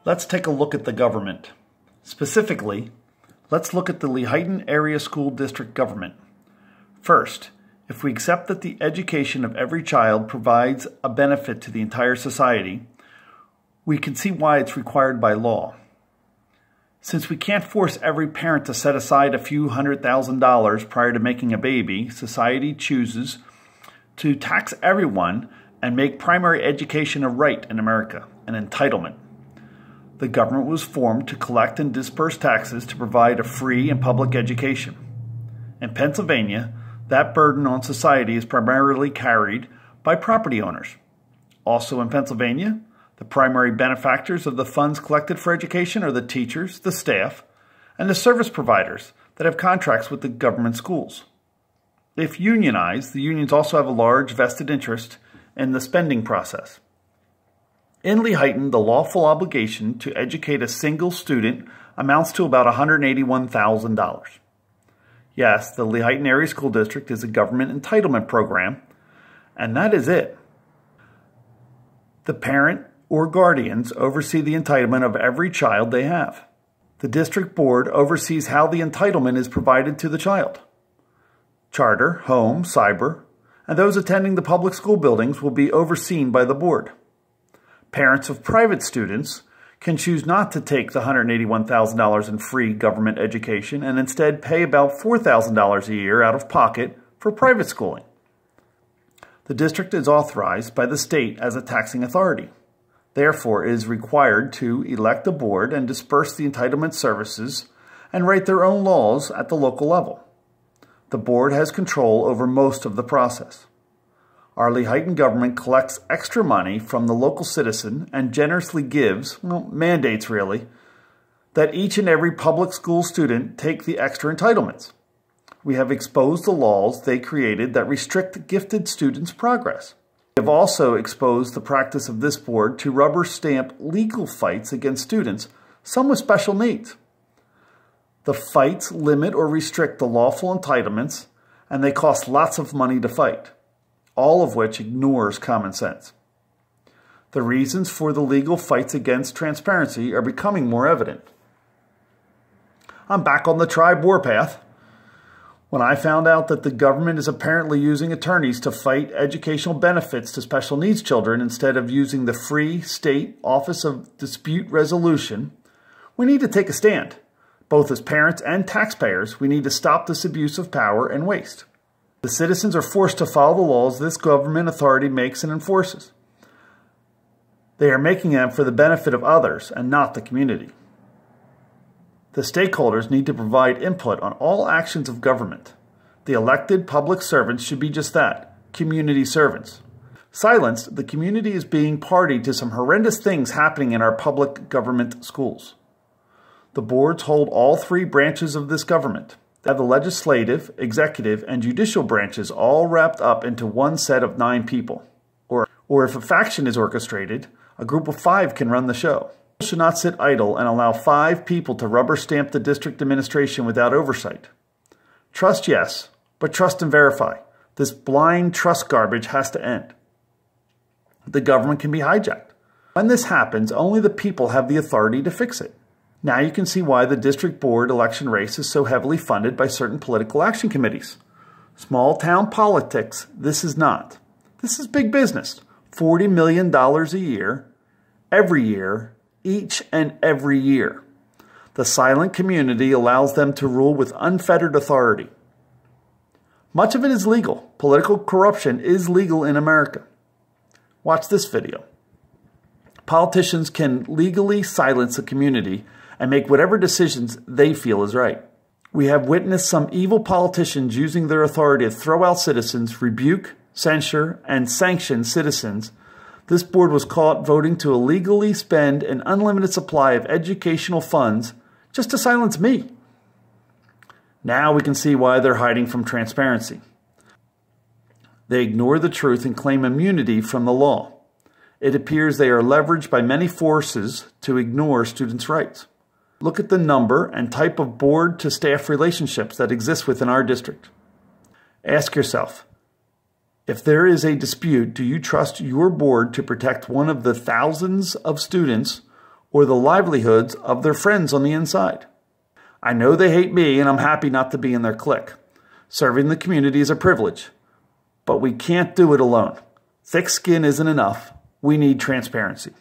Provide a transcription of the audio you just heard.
Let's take a look at the government. Specifically, let's look at the Lehighton Area School District government. First, if we accept that the education of every child provides a benefit to the entire society, we can see why it's required by law. Since we can't force every parent to set aside a few $100,000 prior to making a baby, society chooses to tax everyone and make primary education a right in America, an entitlement. The government was formed to collect and disperse taxes to provide a free and public education. In Pennsylvania, that burden on society is primarily carried by property owners. Also in Pennsylvania, the primary benefactors of the funds collected for education are the teachers, the staff, and the service providers that have contracts with the government schools. If unionized, the unions also have a large vested interest in the spending process. In Lehighton, the lawful obligation to educate a single student amounts to about $181,000. Yes, the Lehighton Area School District is a government entitlement program, and that is it. The parent or guardians oversee the entitlement of every child they have. The district board oversees how the entitlement is provided to the child. Charter, home, cyber, and those attending the public school buildings will be overseen by the board. Parents of private students can choose not to take the $181,000 in free government education and instead pay about $4,000 a year out of pocket for private schooling. The district is authorized by the state as a taxing authority. Therefore, it is required to elect a board and disperse the entitlement services and write their own laws at the local level. The board has control over most of the process. Our Lehighton government collects extra money from the local citizen and generously gives, mandates really, that each and every public school student take the extra entitlements. We have exposed the laws they created that restrict gifted students' progress. We have also exposed the practice of this board to rubber stamp legal fights against students, some with special needs. The fights limit or restrict the lawful entitlements, and they cost lots of money to fight, all of which ignores common sense. The reasons for the legal fights against transparency are becoming more evident. I'm back on the tribe warpath. When I found out that the government is apparently using attorneys to fight educational benefits to special needs children instead of using the Free State Office of Dispute Resolution, we need to take a stand. Both as parents and taxpayers, we need to stop this abuse of power and waste. The citizens are forced to follow the laws this government authority makes and enforces. They are making them for the benefit of others and not the community. The stakeholders need to provide input on all actions of government. The elected public servants should be just that, community servants. Silenced, the community is being party to some horrendous things happening in our public government schools. The boards hold all three branches of this government. They have the legislative, executive, and judicial branches all wrapped up into one set of 9 people. Or if a faction is orchestrated, a group of 5 can run the show. People should not sit idle and allow 5 people to rubber stamp the district administration without oversight. Trust, yes, but trust and verify. This blind trust garbage has to end. The government can be hijacked. When this happens, only the people have the authority to fix it. Now you can see why the district board election race is so heavily funded by certain political action committees. Small town politics, this is not. This is big business. $40 million a year, every year, each and every year. The silent community allows them to rule with unfettered authority. Much of it is legal. Political corruption is legal in America. Watch this video. Politicians can legally silence a community and make whatever decisions they feel is right. We have witnessed some evil politicians using their authority to throw out citizens, rebuke, censure, and sanction citizens. This board was caught voting to illegally spend an unlimited supply of educational funds just to silence me. Now we can see why they're hiding from transparency. They ignore the truth and claim immunity from the law. It appears they are leveraged by many forces to ignore students' rights. Look at the number and type of board-to-staff relationships that exist within our district. Ask yourself, If there is a dispute, do you trust your board to protect one of the thousands of students or the livelihoods of their friends on the inside? I know they hate me, and I'm happy not to be in their clique. Serving the community is a privilege, but we can't do it alone. Thick skin isn't enough. We need transparency.